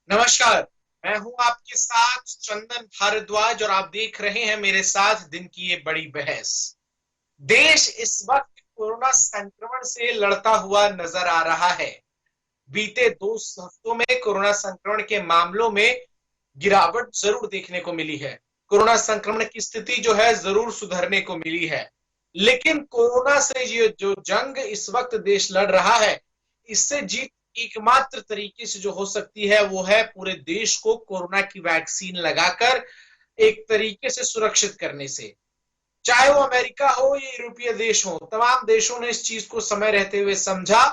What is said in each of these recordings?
नमस्कार। मैं हूं आपके साथ चंदन भारद्वाज और आप देख रहे हैं मेरे साथ दिन की ये बड़ी बहस। देश इस वक्त कोरोना संक्रमण से लड़ता हुआ नजर आ रहा है। बीते 2 हफ्तों में कोरोना संक्रमण के मामलों में गिरावट जरूर देखने को मिली है। कोरोना संक्रमण की स्थिति जो है जरूर सुधरने को मिली है, लेकिन कोरोना से ये जो जंग इस वक्त देश लड़ रहा है, इससे जीत एकमात्र तरीके से जो हो सकती है वो है पूरे देश को कोरोना की वैक्सीन लगाकर एक तरीके से सुरक्षित करने से। चाहे वो अमेरिका हो या यूरोपीय देश हो, तमाम देशों ने इस चीज को समय रहते हुए समझा।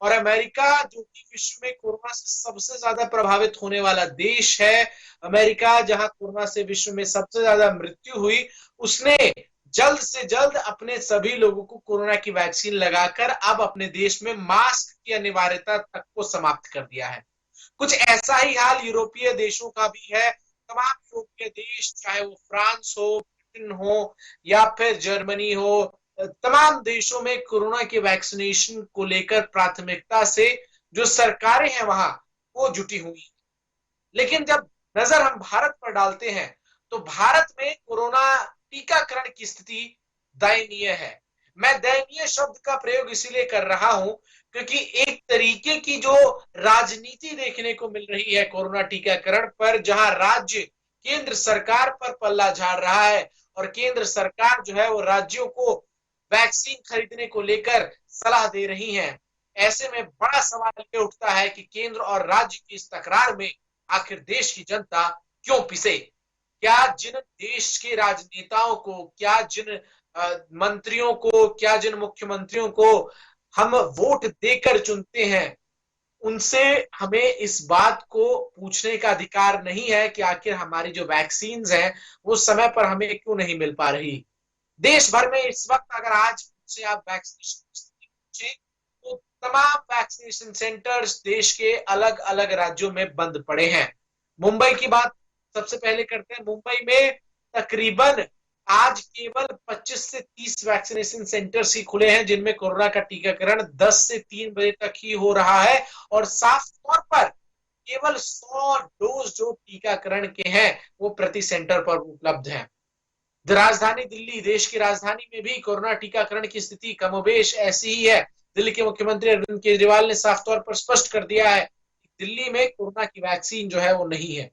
और अमेरिका जो कि विश्व में कोरोना से सबसे ज्यादा प्रभावित होने वाला देश है, अमेरिका जहां कोरोना से विश्व में सबसे ज्यादा मृत्यु हुई, उसने जल्द से जल्द अपने सभी लोगों को कोरोना की वैक्सीन लगाकर अब अपने देश में मास्क की अनिवार्यता तक को समाप्त कर दिया है। कुछ ऐसा ही हाल यूरोपीय देशों का भी है। तमाम यूरोपीय देश, चाहे वो फ्रांस हो, ब्रिटेन हो या फिर जर्मनी हो, तमाम देशों में कोरोना के वैक्सीनेशन को लेकर प्राथमिकता से जो सरकारें हैं वहां वो जुटी हुई। लेकिन जब नजर हम भारत पर डालते हैं तो भारत में कोरोना टीकाकरण की स्थिति दयनीय है। मैं दयनीय शब्द का प्रयोग इसीलिए कर रहा हूं क्योंकि एक तरीके की जो राजनीति देखने को मिल रही है कोरोना टीकाकरण पर, जहां राज्य केंद्र सरकार पर पल्ला झाड़ रहा है और केंद्र सरकार जो है वो राज्यों को वैक्सीन खरीदने को लेकर सलाह दे रही है। ऐसे में बड़ा सवाल ये उठता है कि केंद्र और राज्य की इस तकरार में आखिर देश की जनता क्यों पिसे? क्या जिन देश के राजनेताओं को, क्या जिन मंत्रियों को, क्या जिन मुख्यमंत्रियों को हम वोट देकर चुनते हैं, उनसे हमें इस बात को पूछने का अधिकार नहीं है कि आखिर हमारी जो वैक्सीन हैं वो समय पर हमें क्यों नहीं मिल पा रही? देश भर में इस वक्त अगर आज से आप वैक्सीनेशन पूछे तो तमाम वैक्सीनेशन सेंटर्स देश के अलग अलग राज्यों में बंद पड़े हैं। मुंबई की बात सबसे पहले करते हैं। मुंबई में तकरीबन आज केवल 25 से 30 वैक्सीनेशन सेंटर्स ही खुले हैं जिनमें कोरोना का टीकाकरण 10 से 3 बजे तक ही हो रहा है और साफ तौर पर केवल 100 डोज जो टीकाकरण के हैं वो प्रति सेंटर पर उपलब्ध हैं। राजधानी दिल्ली, देश की राजधानी में भी कोरोना टीकाकरण की स्थिति कमोबेश ऐसी ही है। दिल्ली के मुख्यमंत्री अरविंद केजरीवाल ने साफ तौर पर स्पष्ट कर दिया है कि दिल्ली में कोरोना की वैक्सीन जो है वो नहीं है।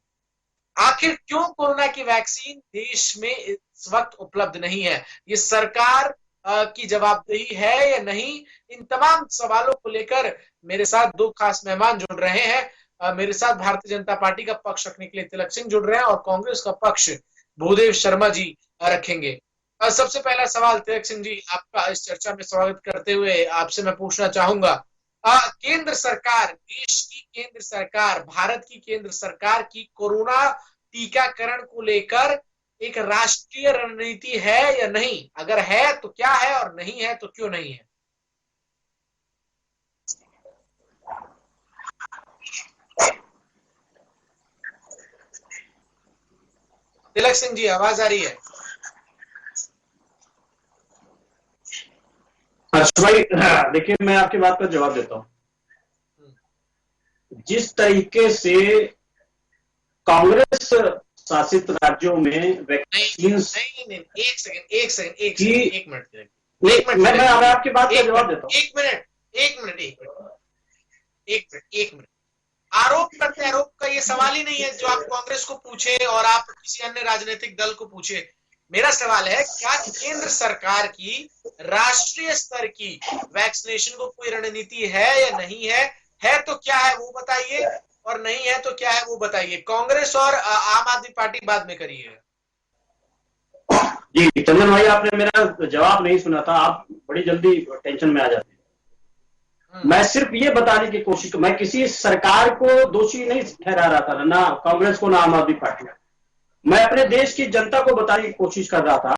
आखिर क्यों कोरोना की वैक्सीन देश में इस वक्त उपलब्ध नहीं है? ये सरकार की जवाबदेही है या नहीं? इन तमाम सवालों को लेकर मेरे साथ दो खास मेहमान जुड़ रहे हैं। मेरे साथ भारतीय जनता पार्टी का पक्ष रखने के लिए तिलक सिंह जुड़ रहे हैं और कांग्रेस का पक्ष भूदेव शर्मा जी रखेंगे। सबसे पहला सवाल तिलक सिंह जी, आपका इस चर्चा में स्वागत करते हुए आपसे मैं पूछना चाहूंगा, केंद्र सरकार, देश की केंद्र सरकार, भारत की केंद्र सरकार की कोरोना टीकाकरण को लेकर एक राष्ट्रीय रणनीति है या नहीं? अगर है तो क्या है और नहीं है तो क्यों नहीं है? तिलक सिंह जी, आवाज आ रही है? भाई देखिए, मैं आपकी बात का जवाब देता हूं। जिस तरीके से कांग्रेस शासित राज्यों में वैक्सीन, नहीं, एक मिनट, मैं आपकी बात का जवाब देता हूं। एक मिनट। आरोप प्रत्यारोप का ये सवाल ही नहीं है जो आप कांग्रेस को पूछे और आप किसी अन्य राजनीतिक दल को पूछे। मेरा सवाल है, क्या केंद्र सरकार की राष्ट्रीय स्तर की वैक्सीनेशन को कोई रणनीति है या नहीं है? है तो क्या है वो बताइए, और नहीं है तो क्या है वो बताइए। कांग्रेस और आम आदमी पार्टी बाद में करिए। जी चंदन भाई, आपने मेरा जवाब नहीं सुना था। आप बड़ी जल्दी टेंशन में आ जाते हैं। मैं सिर्फ ये बताने की कोशिश, मैं किसी सरकार को दोषी नहीं ठहरा रहा था, ना कांग्रेस को ना आम आदमी पार्टी। मैं अपने देश की जनता को बताने की कोशिश कर रहा था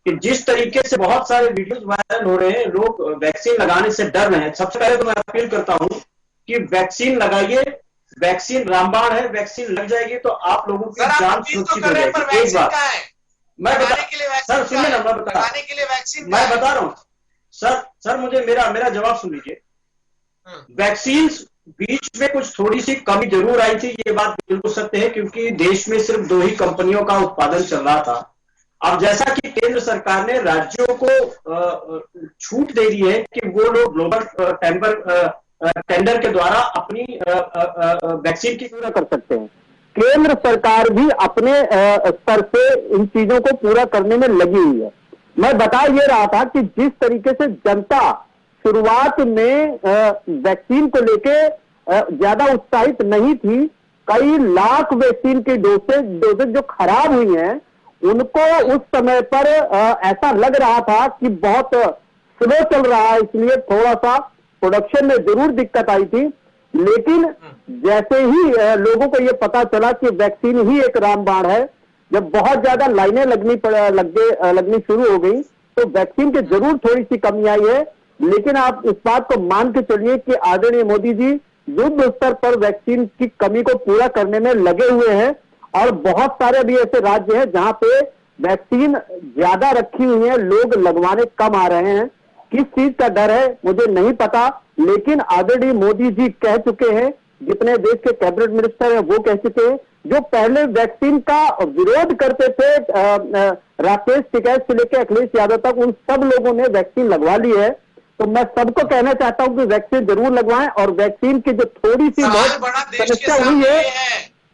कि जिस तरीके से बहुत सारे वीडियोस वायरल हो रहे हैं, लोग वैक्सीन लगाने से डर रहे हैं। सबसे पहले तो मैं अपील करता हूं कि वैक्सीन लगाइए। वैक्सीन रामबाण है, वैक्सीन लग जाएगी तो आप लोगों की जान सुरक्षित हो जाएगी। एक बात मैं सर सुनिए ना, मैं बता रहा हूं सर मुझे मेरा जवाब सुन लीजिए। वैक्सीन बीच में कुछ थोड़ी सी कमी जरूर आई थी, ये बात बिल्कुल सत्य है, क्योंकि देश में सिर्फ 2 ही कंपनियों का उत्पादन चल रहा था। अब जैसा कि केंद्र सरकार ने राज्यों को छूट दे दी है कि वो लोग ग्लोबल टेंडर के द्वारा अपनी वैक्सीन की पूरा कर सकते हैं। केंद्र सरकार भी अपने स्तर से इन चीजों को पूरा करने में लगी हुई है। मैं बता ये रहा था कि जिस तरीके से जनता शुरुआत में वैक्सीन को लेके ज्यादा उत्साहित नहीं थी, कई लाख वैक्सीन की डोजेज जो खराब हुई हैं, उनको उस समय पर ऐसा लग रहा था कि बहुत स्लो चल रहा है, इसलिए थोड़ा सा प्रोडक्शन में जरूर दिक्कत आई थी। लेकिन जैसे ही लोगों को ये पता चला कि वैक्सीन ही एक रामबाण है, जब बहुत ज्यादा लाइनें लगनी शुरू हो गई, तो वैक्सीन की जरूर थोड़ी सी कमी आई है। लेकिन आप इस बात को मान के चलिए कि आदरणीय मोदी जी युद्ध स्तर पर वैक्सीन की कमी को पूरा करने में लगे हुए हैं, और बहुत सारे भी ऐसे राज्य हैं जहां पे वैक्सीन ज्यादा रखी हुई है, लोग लगवाने कम आ रहे हैं। किस चीज का डर है मुझे नहीं पता, लेकिन आदरणीय मोदी जी कह चुके हैं, जितने देश के कैबिनेट मिनिस्टर हैं वो कह चुके हैं, जो पहले वैक्सीन का विरोध करते थे राकेश टिकैत से लेकर अखिलेश यादव तक, उन सब लोगों ने वैक्सीन लगवा ली है। तो मैं सबको कहना चाहता हूं कि वैक्सीन जरूर लगवाएं, और वैक्सीन की जो थोड़ी सी समस्या हुई है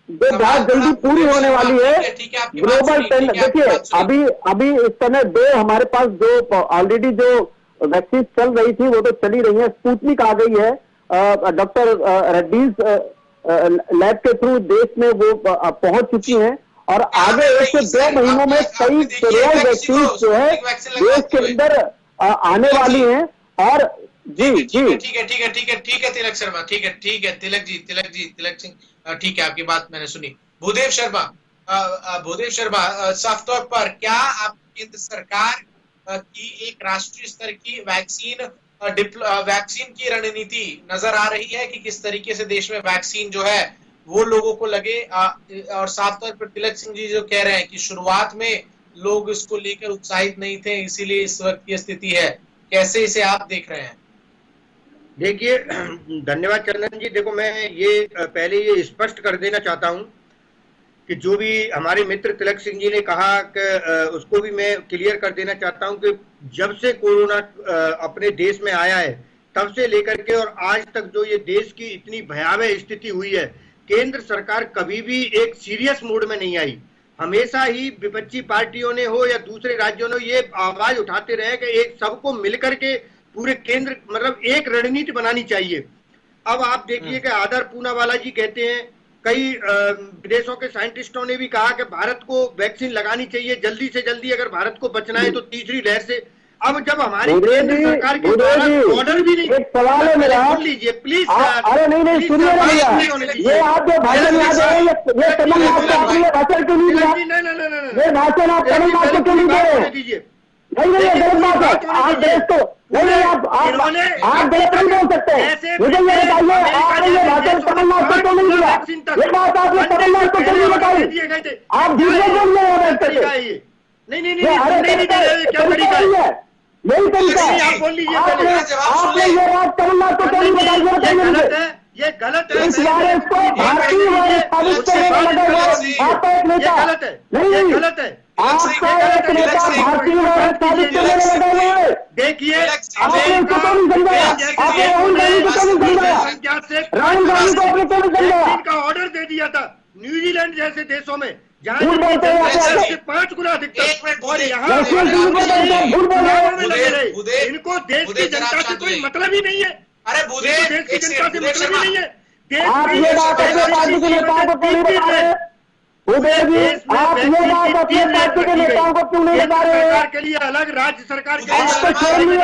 जो बहुत जल्दी पूरी होने वाली है। ग्लोबल टेंडर देखिए, अभी इस समय 2 हमारे पास जो ऑलरेडी जो वैक्सीन चल रही थी वो तो चली रही है। स्पुतनिक आ गई है, डॉक्टर रेड्डीज लैब के थ्रू देश में वो पहुंच चुकी हैं, और आगे 1 से 2 महीनों में कई करोड़ वैक्सीन जो है देश के अंदर आने वाली हैं। और जी ठीक है तिलक शर्मा, ठीक है तिलक सिंह, ठीक है, आपकी बात मैंने सुनी। भूदेव शर्मा, साफ तौर पर क्या आप केंद्र सरकार की एक राष्ट्रीय स्तर की वैक्सीन की रणनीति नजर आ रही है कि किस तरीके से देश में वैक्सीन जो है वो लोगों को लगे? और साफ तौर पर तिलक सिंह जी जो कह रहे हैं कि शुरुआत में लोग इसको लेकर उत्साहित नहीं थे, इसीलिए इस वक्त की स्थिति है, कैसे इसे आप देख रहे हैं? देखिए, धन्यवाद चंदन जी। देखो, मैं ये पहले ये स्पष्ट कर देना चाहता हूं कि जो भी हमारे मित्र तिलक सिंह जी ने कहा कि उसको भी मैं क्लियर कर देना चाहता हूं कि जब से कोरोना अपने देश में आया है तब से लेकर के और आज तक जो ये देश की इतनी भयावह स्थिति हुई है, केंद्र सरकार कभी भी एक सीरियस मोड में नहीं आई। हमेशा ही विपक्षी पार्टियों ने हो या दूसरे राज्यों ने ये आवाज उठाते रहे कि एक सबको मिलकर के पूरे केंद्र मतलब एक रणनीति बनानी चाहिए। अब आप देखिए कि आदर पूनावाला जी कहते हैं, कई विदेशों के साइंटिस्टों ने भी कहा कि भारत को वैक्सीन लगानी चाहिए जल्दी से जल्दी, अगर भारत को बचना है तो तीसरी लहर से। अब जब हमारी केंद्र सरकार के द्वारा ऑर्डर भी नहीं, एक सवाल है मेरा, सुन लीजिए प्लीज। अरे नहीं सुनिए ना भैया, ये आप जो भाषण याद है ये तमिलनाडु का आपने भाषण क्यों नहीं दिया? ये भाषण आप तमिलनाडु को क्यों नहीं दे रहे? दीजिए नहीं गलत बात है, आप देश को नहीं आप गलत नहीं बोल सकते। मुझे ये बताइए, आपने ये भाषण तमिलनाडु को क्यों नहीं दिया? ये बात आपने तमिलनाडु को क्यों नहीं बताई? आप दूसरे बोल रहे हैं। नहीं क्या तरीका है? यही तरीका है। आप बोल लीजिए, आपने ये बात तमिलनाडु को क्यों नहीं बताई? ये गलत है। इस वायरस को भारतीय वायरस साबित करने में लगा हुआ आपका एक नेता गलत है, नहीं, गलत है। आपका एक नेता भारतीय वायरस साबित करने में लगा हुआ है। देखिए, आपने उसको क्यों नहीं समझाया? आपने राहुल गांधी को क्यों नहीं समझाया? राहुल गांधी को आपने क्यों नहीं समझाया? का ऑर्डर दे दिया था न्यूजीलैंड जैसे देशों में, जहाँ झूठ बोलते हैं से 5 गुना अधिकतर, और यहाँ इनको देश की जनता से कोई मतलब ही नहीं है। अरे देश की जनता से मतलब ही नहीं है। आप ये बात अपने पार्टी के नेताओं को क्यों नहीं बता रहे? उदय जी, आप ये बात अपने पार्टी के नेताओं को क्यों नहीं बता रहे? सरकार के लिए अलग, राज्य सरकार के आपको शर्म नहीं आ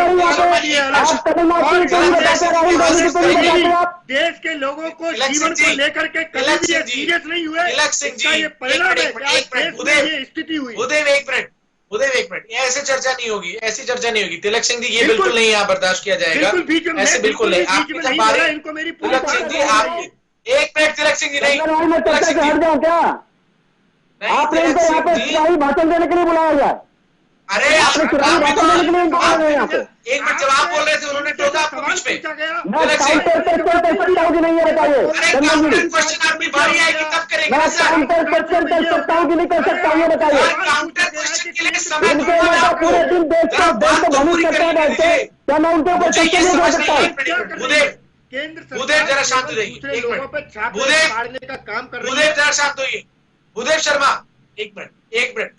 रही? आप तमिलनाडु को क्यों बताते? राहुल गांधी को क्यों नहीं बताते? आप देश के लोगों को जीवन को लेकर के कभी भी सीरियस नहीं हुए, इसका ये परिणाम है कि आज देश में ये स्थिति हुई। उदय एक मिनट, ऐसे चर्चा नहीं होगी, ऐसी चर्चा नहीं होगी। तिलक सिंह जी, ये बिल्कुल नहीं यहाँ बर्दाश्त किया जाएगा, ऐसे बिल्कुल नहीं। इनको मेरी पूरी तिलक सिंह जी, आप एक मिनट, तिलक सिंह जी नहीं, मैं चर्चा से हट जाऊं क्या? आपने इनको यहाँ पे भाषण देने के लिए बुलाया जाए? अरे आपने चुनावी भाषण देने के लिए बोल रहे हैं यहाँ पे। एक मिनट, जब आप बोल रहे थे उन्होंने टोका आपको बीच में। मैं काउंटर क्वेश्चन कर सकता हूँ कि नहीं, ये बताइए अरे चंदन काउंटर जी। क्वेश्चन आपकी बारी आएगी तब करेंगे मैं ना सर। काउंटर क्वेश्चन कर सकता हूँ कि नहीं कर सकता हूँ, ये बताइए। और काउंटर क्वेश्चन के लिए समय इनके दूंगा मैं नेता आपको। पूरे दिन देश जरा को बात तो भ्रमित पूरी करते हैं करने बैठ के, दीजिए। क्या मैं उनके ऊपर मुझे ये क्वेश्चन नहीं कर समझ सकता नहीं हूँ? है भूदेव, केंद्र भूदेव जरा शांत हो जाइए, दूसरे एक लोगों मिनट। पर छापे भूदेव, फाड़ने का काम कर रही भूदेव है। जरा शांत होइए। भूदेव शर्मा, एक मिनट,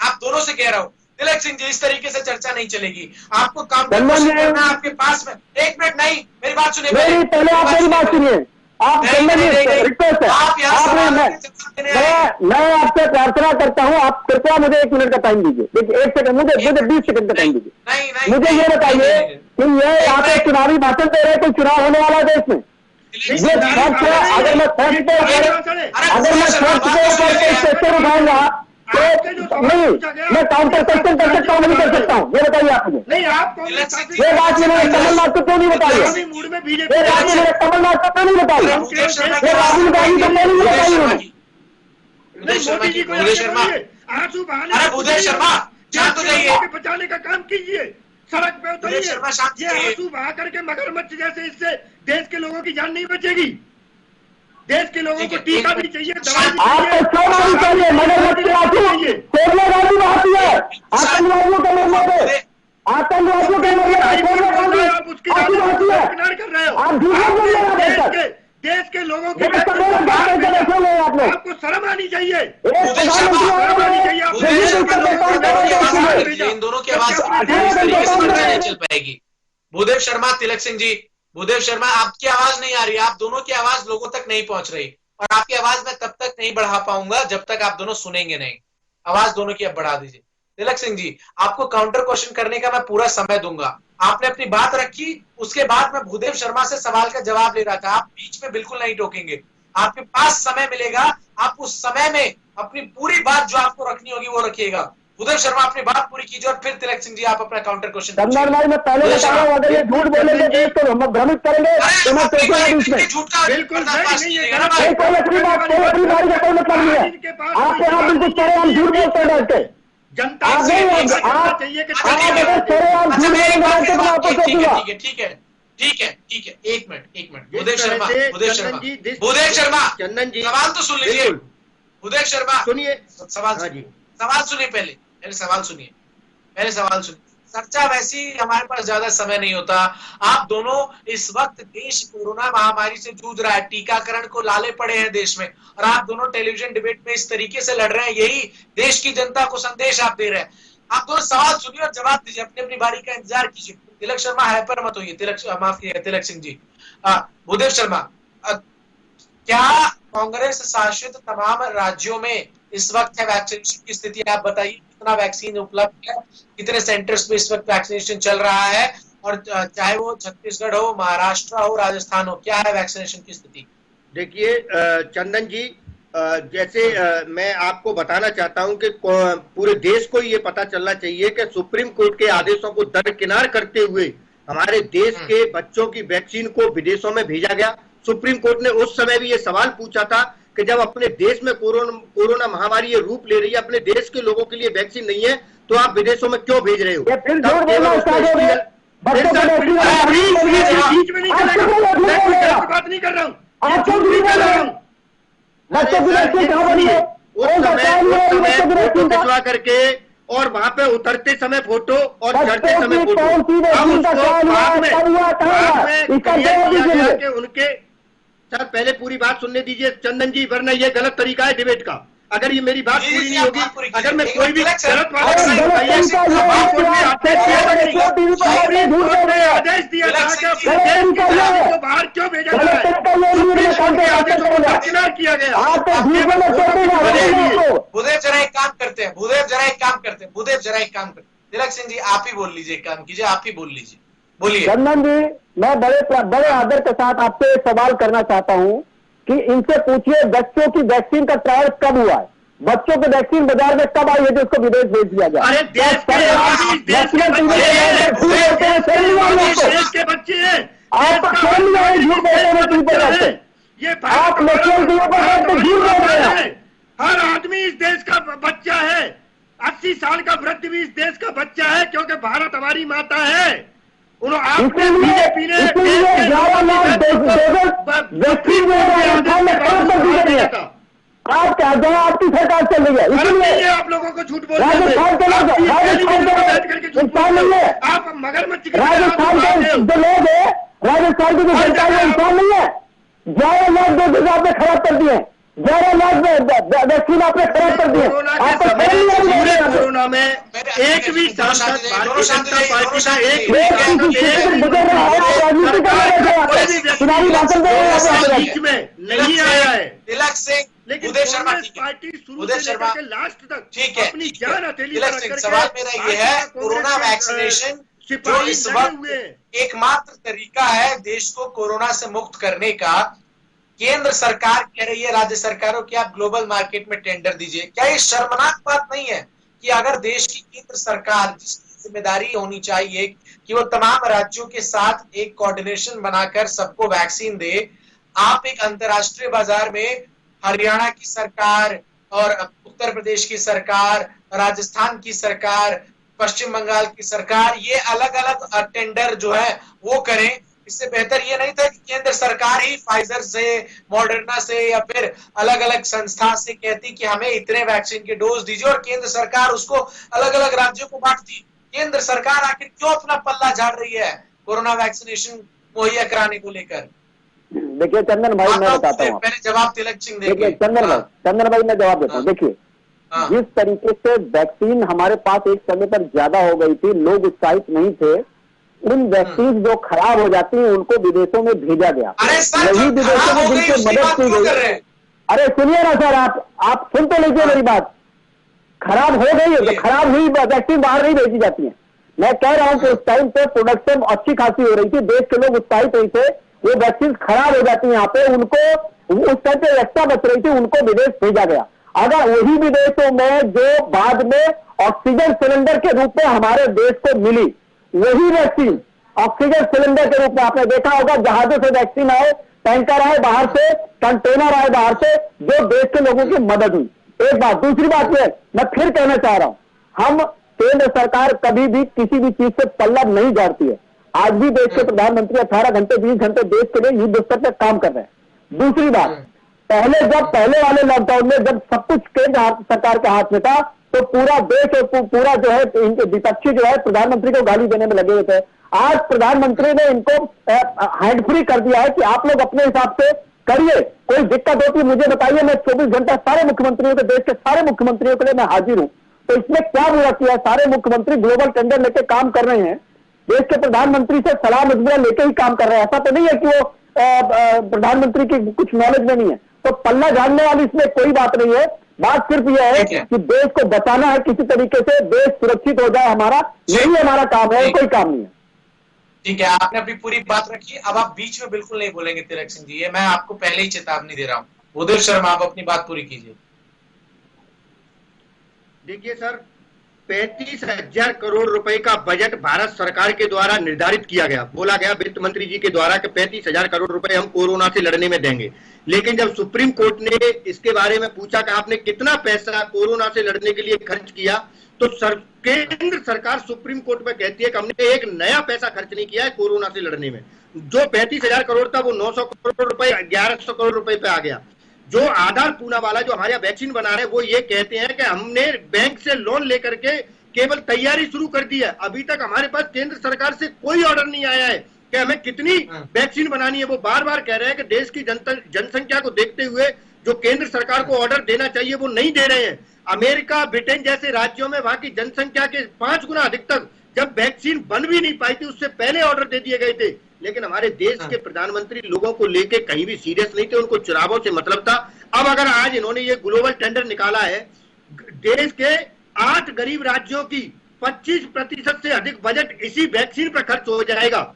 आप दोनों से कह रहा हूँ। तिलक सिंह जी, इस तरीके से चर्चा नहीं चलेगी। आपको काउंटर क्वेश्चन करना है आपके पास में। एक मिनट, नहीं, मेरी बात सुनिए नहीं, पहले आप मेरी बात सुनिए। आप चंदन जी, रिक्वेस्ट है, आप यहाँ आपने सवाल के जवाब देने आए। मैं आपसे प्रार्थना करता हूँ, आप कृपया मुझे 1 मिनट का टाइम दीजिए। देखिए 1 सेकंड, मुझे 20 सेकंड का टाइम दीजिए। नहीं, नहीं, मुझे ये बताइए कि ये यहाँ पे चुनावी भाषण दे रहे हैं, कोई चुनाव होने वाला है देश में? ये फैक्ट है। अगर मैं फैक्ट पे क्वेश्चन उठाऊंगा तो नहीं, मैं काउंटर क्वेश्चन कर सकता हूँ, नहीं कर सकता हूँ, ये बताइए आप मुझे। नहीं, आप ये बात मैंने कमलनाथ को क्यों नहीं बताई? मूड में ये बीजेपी बात मैंने कमलनाथ को क्यों नहीं बताई? ये राहुल गांधी को क्यों नहीं बताई उन्होंने? भूदेव शर्मा, आंसू बहाने, अरे भूदेव शर्मा, शांत हो जाइए। बचाने का काम कीजिए, सड़क पे भूदेव शर्मा, शांत उतरिए। हो ये जाइए। आंसू बहा करके मगरमच्छ जैसे इससे देश के लोगों की जान नहीं बचेगी। देश के लोगों को टीका भी चाहिए, दवाई भी आपको क्यों नहीं चाहिए? मगरमच्छ के आंसू सोनिया गांधी बहाती है आतंकवादियों के मरने पे, आतंकवादियों के मरने पे सोनिया गांधी आंसू बहाती है। कर रहे हो। आप झूठे बोल रहे हैं यहाँ पे। देश के लोगों के ये सब मेरे बात करके देखो नहीं आप लोग। आपको शर्म आनी चाहिए। एक प्रधानमंत्री आए हैं, भूदेव शर्मा, ये इन दोनों की आवाज इस तरीके से चर्चा नहीं चल पाएगी। भूदेव शर्मा, तिलक सिंह जी, भूदेव शर्मा, आपकी आवाज नहीं आ रही, आप दोनों की आवाज लोगों तक नहीं पहुंच रही, और आपकी आवाज मैं तब तक नहीं बढ़ा पाऊंगा जब तक आप दोनों सुनेंगे नहीं। आवाज दोनों की अब बढ़ा दीजिए। तिलक सिंह जी, आपको काउंटर क्वेश्चन करने का मैं पूरा समय दूंगा। आपने अपनी बात रखी, उसके बाद मैं भूदेव शर्मा से सवाल का जवाब ले रहा था। आप बीच में बिल्कुल नहीं टोकेंगे। आपके पास समय मिलेगा, आप उस समय में अपनी पूरी बात जो आपको रखनी होगी वो रखिएगा। भूदेव शर्मा, अपनी बात पूरी कीजिए और फिर तिलक सिंह जी आप अपना काउंटर क्वेश्चन चंदन भाई, मैं पहले बता रहा हूँ, अगर ये झूठ बोलेंगे देश को हम भ्रमित करेंगे तो मैं टोकूंगा बीच में। झूठ का बिल्कुल नहीं है ना कोई अपनी अपनी बारी का कोई मतलब नहीं है। आप यहाँ बिल्कुल सरे हम झूठ बोलते हैं बैठ के। जनता आप से नहीं, चाहिए आप कि अगर सरे हम झूठ बोलेंगे बैठ के तो मैं आपको टोकूंगा। ठीक है, एक मिनट। जिस भूदेव शर्मा, तरह से भूदेव चंदन शर्मा, जी, भूदेव शर्मा, चंदन जी, सवाल तो सुन लीजिए। बिल्कुल। भूदेव शर्मा, सुनिए, सवाल हाँ जी। सवाल सुनिए, पहले सवाल सुनिए। चर्चा वैसी, हमारे पास ज्यादा समय नहीं होता। आप दोनों, इस वक्त देश कोरोना महामारी से जूझ रहा है, टीकाकरण को लाले पड़े हैं देश में, और आप दोनों टेलीविजन डिबेट में इस तरीके से लड़ रहे हैं। यही देश की जनता को संदेश आप दे रहे हैं। आप दोनों सवाल सुनिए और जवाब दीजिए, अपनी अपनी बारी का इंतजार कीजिए। तिलक शर्मा, हाइपर मत होइए। माफ कीजिए, तिलक सिंह जी। भूदेव शर्मा, क्या कांग्रेस शासित तमाम राज्यों में इस वक्त है वैक्सीनेशन की स्थिति? आप बताइए, कितना वैक्सीन उपलब्ध है, कितने सेंटर्स पे इस वक्त वैक्सीनेशन चल रहा है, और चाहे वो छत्तीसगढ़ हो, महाराष्ट्र हो, राजस्थान हो, क्या है वैक्सीनेशन की स्थिति? देखिए चंदन जी, जैसे मैं आपको बताना चाहता हूं कि पूरे देश को ये पता चलना चाहिए कि सुप्रीम कोर्ट के आदेशों को दरकिनार करते हुए हमारे देश के बच्चों की वैक्सीन को विदेशों में भेजा गया। सुप्रीम कोर्ट ने उस समय भी ये सवाल पूछा था कि जब अपने देश में कोरोना महामारी ये रूप ले रही है, अपने देश के लोगों के लिए वैक्सीन नहीं है, तो आप विदेशों में क्यों भेज रहे हो? बीच में नहीं चलेगा, बात नहीं कर रहा हूँ, भिजवा करके और वहां पे उतरते समय फोटो और चढ़ते समय फोटो, हम उसको बाद में उनके सर पहले पूरी बात सुनने दीजिए चंदन जी, वरना ये गलत तरीका है डिबेट का। अगर ये मेरी बात पूरी नहीं होगी, अगर मैं कोई भी गलत बात आदेश दिया था कि बाहर क्यों भेजा जा रहा है, दरकिनार किया गया। भूदेव जरा एक काम करते हैं, तिलक सिंह जी आप ही बोल लीजिए, काम कीजिए, आप ही बोल लीजिए, बोलिए। चंदन जी, मैं बड़े आदर के साथ आपसे एक सवाल करना चाहता हूं कि इनसे पूछिए, बच्चों की वैक्सीन का ट्रायल कब हुआ है? बच्चों की वैक्सीन बाजार में कब आई है जो उसको विदेश भेज दिया गया? अरे देश के बच्चे हैं, आप ये आप झूठ बोल रहे हैं। हर आदमी इस देश का बच्चा है, 80 साल का वृद्ध भी इस देश का बच्चा है, क्योंकि भारत हमारी माता है। उन्होंने बीजेपी ने आप क्या जहाँ आपकी सरकार चल रही है, इसलिए आप लोगों को झूठ बोल राजस्थान के लोग नहीं है, आप मगरमच्छ राजस्थान के जो लोग है, राजस्थान की जो सरकार है इंसान नहीं है। 11 लाख डोजेज आपने खराब कर दिए, 11 लाख वैक्सीन आपने खराब कर दिए। कोरोना में एक भी सांसद भारतीय जनता पार्टी का एक बीच में नहीं आया है। तिलक सिंह, लेकिन उदय शर्मा, पार्टी शुरू से लेकर लास्ट तक ठीक है, अपनी जान हथेली तिलक सिंह, सवाल मेरा ये है, कोरोना वैक्सीनेशन जो इस वक्त एकमात्र तरीका है देश को कोरोना से मुक्त करने का, केंद्र सरकार कह रही है राज्य सरकारों की आप ग्लोबल मार्केट में टेंडर दीजिए। क्या ये शर्मनाक बात नहीं है कि अगर देश की केंद्र सरकार, जिसकी जिम्मेदारी होनी चाहिए कि वो तमाम राज्यों के साथ एक कोऑर्डिनेशन बनाकर सबको वैक्सीन दे, आप एक अंतर्राष्ट्रीय बाजार में हरियाणा की सरकार और उत्तर प्रदेश की सरकार, राजस्थान की सरकार, पश्चिम बंगाल की सरकार, ये अलग अलग टेंडर जो है वो करें। इससे बेहतर ये नहीं था कि केंद्र सरकार ही फाइजर से, मॉडर्ना से या फिर अलग अलग संस्था से कहती कि हमें इतने वैक्सीन के डोज दीजिए और केंद्र सरकार उसको अलग अलग राज्यों को बांटती। केंद्र सरकार आखिर क्यों अपना पल्ला झाड़ रही है कोरोना वैक्सीनेशन मुहैया कराने को लेकर? देखिए चंदन भाई, मैं बताता हूँ, पहले जवाब तिलक सिंह देंगे। चंदन भाई मैं जवाब देता हूँ। देखिए जिस तरीके से वैक्सीन हमारे पास एक समय पर ज्यादा हो गई थी, लोग उत्साहित नहीं थे, उन वैक्सीन जो खराब हो जाती हैं उनको विदेशों में भेजा गया। वही विदेशों में जिनकी मदद की गई। अरे सुनिए ना सर, आप सुन तो लीजिए मेरी बात। खराब हो गई है तो खराब हुई वैक्सीन बाहर नहीं भेजी जाती है। मैं कह रहा हूं कि उस टाइम पे प्रोडक्शन अच्छी खासी हो रही थी, देश के लोग उत्साहित नहीं थे, वो वैक्सीन खराब हो जाती है यहाँ पे, उनको उस टाइम पे एक्स्ट्रा बच रही थी, उनको विदेश भेजा गया। अगर वही विदेशों में जो बाद में ऑक्सीजन सिलेंडर के रूप में हमारे देश को मिली, वही वैक्सीन ऑक्सीजन सिलेंडर के रूप में, आपने देखा होगा जहाजों से वैक्सीन आए, टैंकर आए बाहर से, कंटेनर आए बाहर से, जो देश के लोगों की मदद हुई। एक बात। दूसरी बात यह, मैं फिर कहना चाह रहा हूं, हम केंद्र सरकार कभी भी किसी भी चीज से पल्ला नहीं झाड़ती है। आज भी देश के प्रधानमंत्री 18 घंटे 20 घंटे देश के लिए युद्ध स्तर पर काम कर रहे हैं। दूसरी बात, पहले वाले लॉकडाउन में जब सब कुछ केंद्र सरकार के हाथ में था, तो पूरा देश और पूरा जो है इनके विपक्षी जो है प्रधानमंत्री को गाली देने में लगे हुए थे। आज प्रधानमंत्री ने इनको हैंड फ्री कर दिया है कि आप लोग अपने हिसाब से करिए, कोई दिक्कत होती है मुझे बताइए, मैं 24 घंटा सारे मुख्यमंत्रियों के, देश के सारे मुख्यमंत्रियों के लिए मैं हाजिर हूं। तो इसमें क्या बुरा किया? सारे मुख्यमंत्री ग्लोबल टेंडर लेके काम कर रहे हैं, देश के प्रधानमंत्री से सलाह मशवरा लेके ही काम कर रहे हैं। ऐसा तो नहीं है कि वो प्रधानमंत्री की कुछ नॉलेज में नहीं है। तो पल्ला झाड़ने वाली इसमें कोई बात नहीं है। बात सिर्फ यह है कि देश को बचाना है, किसी तरीके से देश सुरक्षित हो जाए, हमारा यही हमारा काम है, कोई काम नहीं है। ठीक है, आपने अपनी पूरी बात रखी। अब आप बीच में बिल्कुल नहीं बोलेंगे तिलक सिंह जी, ये मैं आपको पहले ही चेतावनी दे रहा हूं। उदय शर्मा, आप अपनी बात पूरी कीजिए। देखिए सर, 35,000 करोड़ रुपए का बजट भारत सरकार के द्वारा निर्धारित किया गया। बोला गया वित्त मंत्री जी के द्वारा कि 35,000 करोड़ रुपए हम कोरोना से लड़ने में देंगे। लेकिन जब सुप्रीम कोर्ट ने इसके बारे में पूछा कि आपने कितना पैसा कोरोना से लड़ने के लिए खर्च किया, तो केंद्र सरकार सुप्रीम कोर्ट में कहती है कि हमने एक नया पैसा खर्च नहीं किया है कोरोना से लड़ने में। जो 35,000 करोड़ था वो 900 करोड़ रुपए 1100 करोड़ रुपए पे आ गया। जो आधार पूना वाला जो हमारे वैक्सीन बना रहे हैं वो ये कहते हैं कि हमने बैंक से लोन लेकर के केवल तैयारी शुरू कर दी है। अभी तक हमारे पास केंद्र सरकार से कोई ऑर्डर नहीं आया है कि हमें कितनी वैक्सीन बनानी है। वो बार बार कह रहे हैं कि देश की जनसंख्या को देखते हुए जो केंद्र सरकार को ऑर्डर देना चाहिए वो नहीं दे रहे हैं। अमेरिका, ब्रिटेन जैसे राज्यों में वहां की जनसंख्या के 5 गुना अधिक तक जब वैक्सीन बन भी नहीं पाई थी उससे पहले ऑर्डर दे दिए गए थे। लेकिन हमारे देश के प्रधानमंत्री लोगों को लेके कहीं भी सीरियस नहीं थे, उनको चुनावों से मतलब था। अब अगर आज इन्होंने ये ग्लोबल टेंडर निकाला है, देश के 8 गरीब राज्यों की 25% से अधिक बजट इसी वैक्सीन पर खर्च हो जाएगा,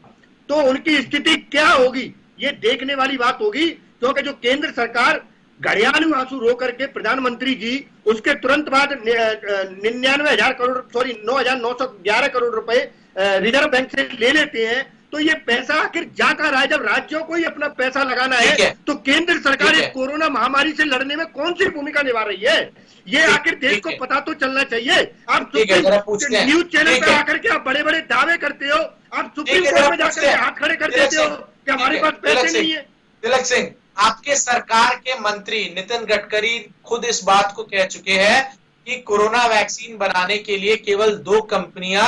तो उनकी स्थिति क्या होगी ये देखने वाली बात होगी। क्योंकि जो केंद्र सरकार घड़ियालू आंसू रो करके प्रधानमंत्री जी उसके तुरंत बाद 9,911 करोड़ रुपए रिजर्व बैंक से ले लेते हैं, तो ये पैसा आखिर जा कहाँ रहा है? जब राज्यों को ही अपना पैसा लगाना है तो केंद्र सरकार इस कोरोना महामारी से लड़ने में कौन सी भूमिका निभा रही है? ये आखिर देश को पता तो चलना चाहिए। आप न्यूज चैनल पे आकर के आप बड़े बड़े दावे करते हो, आप सुप्रीम कोर्ट में जाकर के हाथ खड़े कर देते हो कि हमारे पास पैसे नहीं है। तिलक सिंह, आपके सरकार के मंत्री नितिन गडकरी खुद इस बात को कह चुके हैं कि कोरोना वैक्सीन बनाने के लिए केवल 2 कंपनियां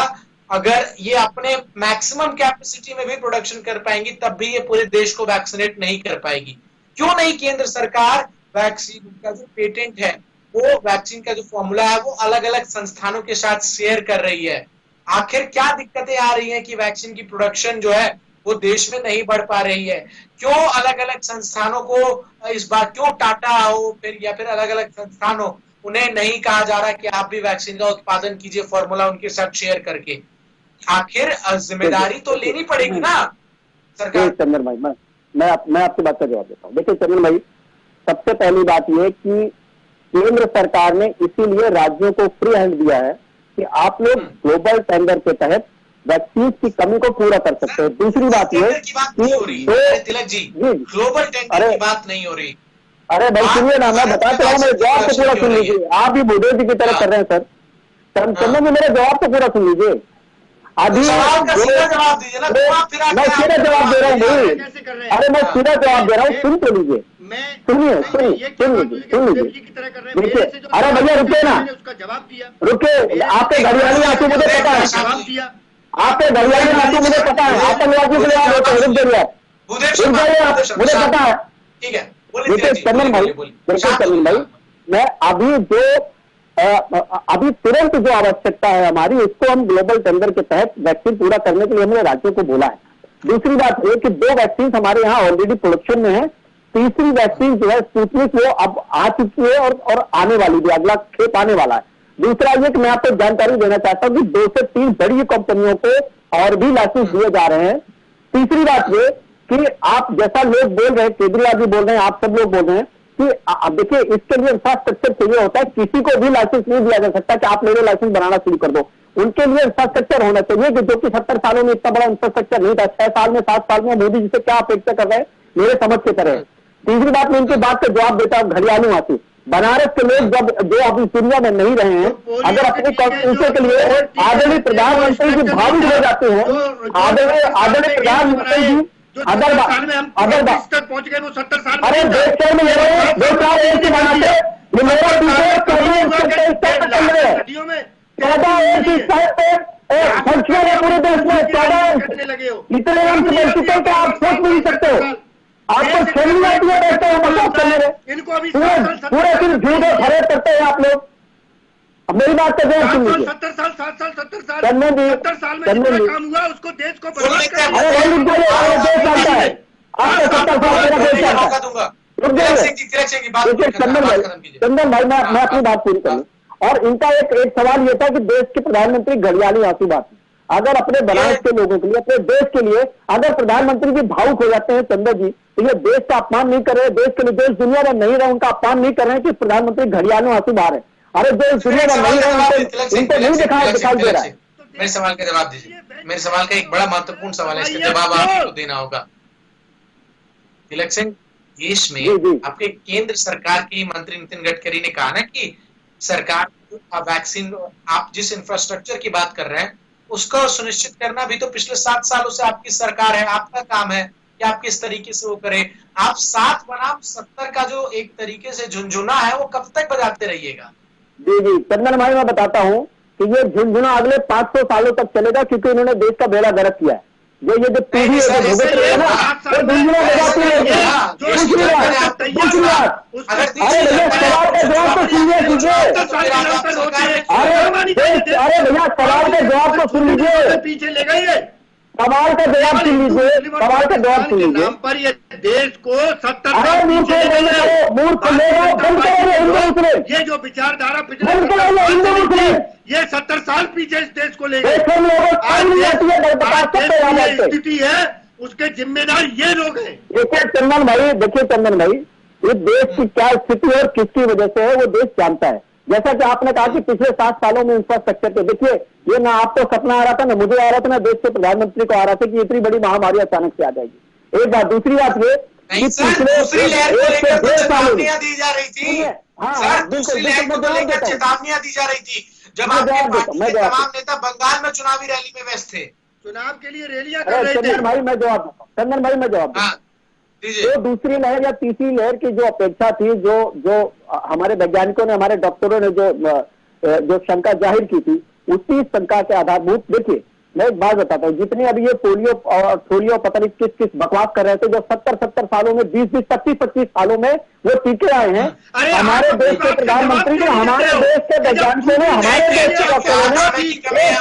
अगर ये अपने मैक्सिमम कैपेसिटी में भी प्रोडक्शन कर पाएंगी तब भी ये पूरे देश को वैक्सीनेट नहीं कर पाएगी। क्यों नहीं केंद्र सरकार वैक्सीन का जो पेटेंट है, वो वैक्सीन का जो फॉर्मूला है, वो अलग अलग संस्थानों के साथ शेयर कर रही है? आखिर क्या दिक्कतें आ रही हैं कि वैक्सीन की प्रोडक्शन जो है वो देश में नहीं बढ़ पा रही है? क्यों अलग अलग संस्थानों को इस बार, क्यों टाटा हो फिर या फिर अलग अलग संस्थान हो, उन्हें नहीं कहा जा रहा कि आप भी वैक्सीन का उत्पादन कीजिए फॉर्मूला उनके साथ शेयर करके? आखिर जिम्मेदारी तो लेनी पड़ेगी ना सरकार। चंदन भाई, मैं आपकी बात का जवाब देता हूँ। देखिए चंदन भाई, सबसे पहली बात यह कि केंद्र सरकार ने इसीलिए राज्यों को फ्री हैंड दिया है कि आप लोग ग्लोबल टेंडर के तहत वैक्सीन की कमी को पूरा कर सकते हैं। दूसरी बात यह तिलक जी, ग्लोबल टेंडर की बात नहीं हो रही। अरे भाई सुनिए ना, मैं बताते रहा हूँ, मेरे जवाब को पूरा सुन लीजिए। आप भी बुढ़े जी की तरह कर रहे हैं सर। चंदन जी, मेरे जवाब को पूरा सुन लीजिए। अभी मैं सीधा जवाब दे रहा हूँ भाई। अरे मैं सीधा जवाब दे रहा हूँ, सुन तो लीजिए, सुनिए। देखिए, अरे भैया रुके ना, रुके। आपके घड़ियाली आंसू मुझे पता है, आपके घड़ियाली आंसू मुझे पता है, आतंकवादियों के लिए आप होते हैं। रुक जाइए आप, मुझे पता है। देखिए चंदन भाई, मैं अभी तुरंत जो आवश्यकता है हमारी, उसको हम ग्लोबल टेंडर के तहत वैक्सीन पूरा करने के लिए हमने राज्यों को बोला है। दूसरी बात ये कि 2 वैक्सीन हमारे यहाँ ऑलरेडी प्रोडक्शन में है। तीसरी वैक्सीन जो है स्पुतनिक, वो अब आ चुकी है और आने वाली भी, अगला खेप आने वाला है। दूसरा ये कि मैं आपको जानकारी देना चाहता हूँ कि 2 से 3 बड़ी कंपनियों को और भी लाइसेंस दिए जा रहे हैं। तीसरी बात ये कि आप जैसा लोग बोल रहे हैं, केजरीवाल जी बोल रहे हैं, आप सब लोग बोल रहे हैं कि अब देखिए इसके लिए इंफ्रास्ट्रक्चर चाहिए होता है। किसी को भी लाइसेंस नहीं दिया जा सकता कि आप मेरे लाइसेंस बनाना शुरू कर दो। उनके लिए इंफ्रास्ट्रक्चर होना चाहिए कि जो कि 70 सालों में इतना बड़ा इंफ्रास्ट्रक्चर नहीं था। 6 साल में 7 साल में मोदी जी से क्या अपेक्षा कर रहे हैं, मेरे समझ के तरह। तीसरी बात में इनकी बात का जवाब देता हूं, घड़ियाली आंसू। बनारस के लोग जो अभी दुनिया में नहीं रहे हैं, अगर अपने कॉन्स्टिट्यूशन के लिए आदरणीय प्रधानमंत्री जी भावुक हो जाते हैं, आदरणीय प्रधानमंत्री जी अगर तक पहुंच गए वो 70 साल में, अरे 2 साल में बनाते, मेरा पूरे देश में 14 इतने आप सोच नहीं सकते हो। आपको खेलनी आती है, बैठते हो मजाक करने में, पूरे दिन झूठे खड़े करते हैं आप लोग। अब मेरी बात का जवाब सुन लीजिए। 70 साल 70 साल चंदन जी, 70 साल में जितना काम हुआ उसको देश को बर्बाद कर दिया। अरे देश चाहता है, आपको 70 साल मेरा देश चाहता है। रुक जाइए चंदन भाई, मैं अपनी बात पूरी करूँ। और इनका एक सवाल ये था कि देश के प्रधानमंत्री घड़ियाली आंसू बात, अगर अपने बनारस के लोगों के लिए, अपने देश के लिए अगर प्रधानमंत्री जी भावुक हो जाते हैं चंदन जी, तो ये देश का अपमान नहीं कर रहे, देश के लिए, देश दुनिया में नहीं रहे उनका अपमान नहीं कर रहे हैं कि प्रधानमंत्री घड़ियाली आंसू बाहर है। अरे जो दुनिया में नहीं रहे उनको नहीं दिखाई दे रहा है। मेरे सवाल का जवाब दीजिए। मेरे सवाल का एक बड़ा महत्वपूर्ण सवाल है, इसका जवाब आपको देना होगा। तिलक सिंह, देश में आपके केंद्र सरकार के मंत्री नितिन गडकरी ने कहा ना कि सरकार वैक्सीन, आप जिस इंफ्रास्ट्रक्चर की बात कर रहे हैं उसको सुनिश्चित करना भी तो पिछले 7 सालों से आपकी सरकार है, आपका काम है कि आप किस तरीके से वो करें। आप 7 बनाम 70 का जो एक तरीके से झुंझुना है वो कब तक बजाते रहिएगा? जी चंदन भाई, मैं बताता हूँ कि ये झुंझुना अगले 500 सालों तक चलेगा, क्योंकि उन्होंने देश का बेड़ा गर्क किया है। ये जो पीढ़ी है वो झुंझुना बजाती रहेगी। दूसरी बात, अरे भैया सवाल का जवाब तो सुन लीजिए। अरे भैया सवाल का जवाब तो सुन लीजिए, पीछे ले गई, सवाल का जवाब सुन लीजिए, सवाल का जवाब सुन लीजिए। पर ये देश को 70 साल ये जो विचारधारा पिछले ये 70 साल पीछे इस देश को ले गए। स्थिति है उसके जिम्मेदार ये लोग हैं। देखिए चंदन भाई, ये देश की क्या स्थिति है और किसकी वजह से है वो देश जानता है। जैसा कि आपने कहा कि पिछले 7 सालों में इंफ्रास्ट्रक्चर पे, देखिए ये ना आपको सपना आ रहा था, ना मुझे आ रहा था, ना देश के प्रधानमंत्री को आ रहा था कि इतनी बड़ी महामारी अचानक से आ जाएगी। एक बात, दूसरी बात ये नहीं सर, दूसरी लहर को लेकर तो चेतावनियां दी जा रही थी सर, दूसरी लहर को लेकर चेतावनियां दी जा रही थी जब आपके पार्टी के तमाम नेता बंगाल में चुनावी रैली में व्यस्त थे, चुनाव के लिए रैलियां कर रहे थे। चंदन भाई मैं जवाब देता हूँ, चंदन भाई मैं जवाब देता हूँ। तो दूसरी लहर या तीसरी लहर की जो अपेक्षा थी, जो हमारे वैज्ञानिकों ने, हमारे डॉक्टरों ने जो शंका जाहिर की थी, उसी शंका के आधारभूत, देखिए मैं एक बात बताता हूँ, जितने अभी ये पोलियो और थोलियो पता नहीं किस बकवास कर रहे थे, जो 70 सालों में 20 25 सालों में वो टीके आए हैं, हमारे देश के प्रधानमंत्री ने, हमारे देश के वैज्ञानिकों ने, हमारे देश के डॉक्टरों ने,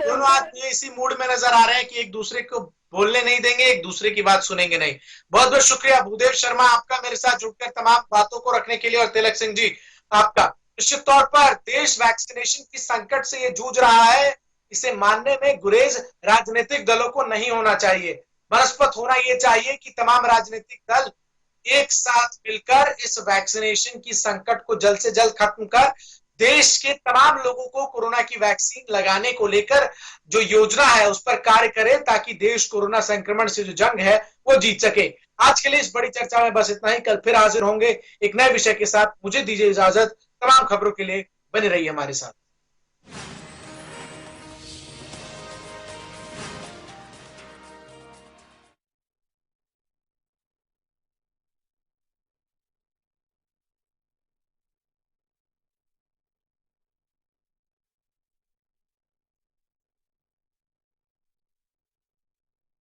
दोनों आदमी इसी मूड में नजर आ रहे हैं कि एक दूसरे को बोलने नहीं देंगे, एक दूसरे की बात सुनेंगे नहीं। बहुत बहुत शुक्रिया भूदेव शर्मा आपका मेरे साथ जुड़कर तमाम बातों को रखने के लिए, और तिलक सिंह जी आपका। निश्चित तौर पर देश वैक्सीनेशन की संकट से ये जूझ रहा है, इसे मानने में गुरेज राजनीतिक दलों को नहीं होना चाहिए, मनस्पत होना यह चाहिए कि तमाम राजनीतिक दल एक साथ मिलकर इस वैक्सीनेशन की संकट को जल्द से जल्द खत्म कर देश के तमाम लोगों को कोरोना की वैक्सीन लगाने को लेकर जो योजना है उस पर कार्य करे, ताकि देश कोरोना संक्रमण से जो जंग है वो जीत सके। आज के लिए इस बड़ी चर्चा में बस इतना ही, कल फिर हाजिर होंगे एक नए विषय के साथ। मुझे दीजिए इजाजत, तमाम खबरों के लिए बने रहिए हमारे साथ।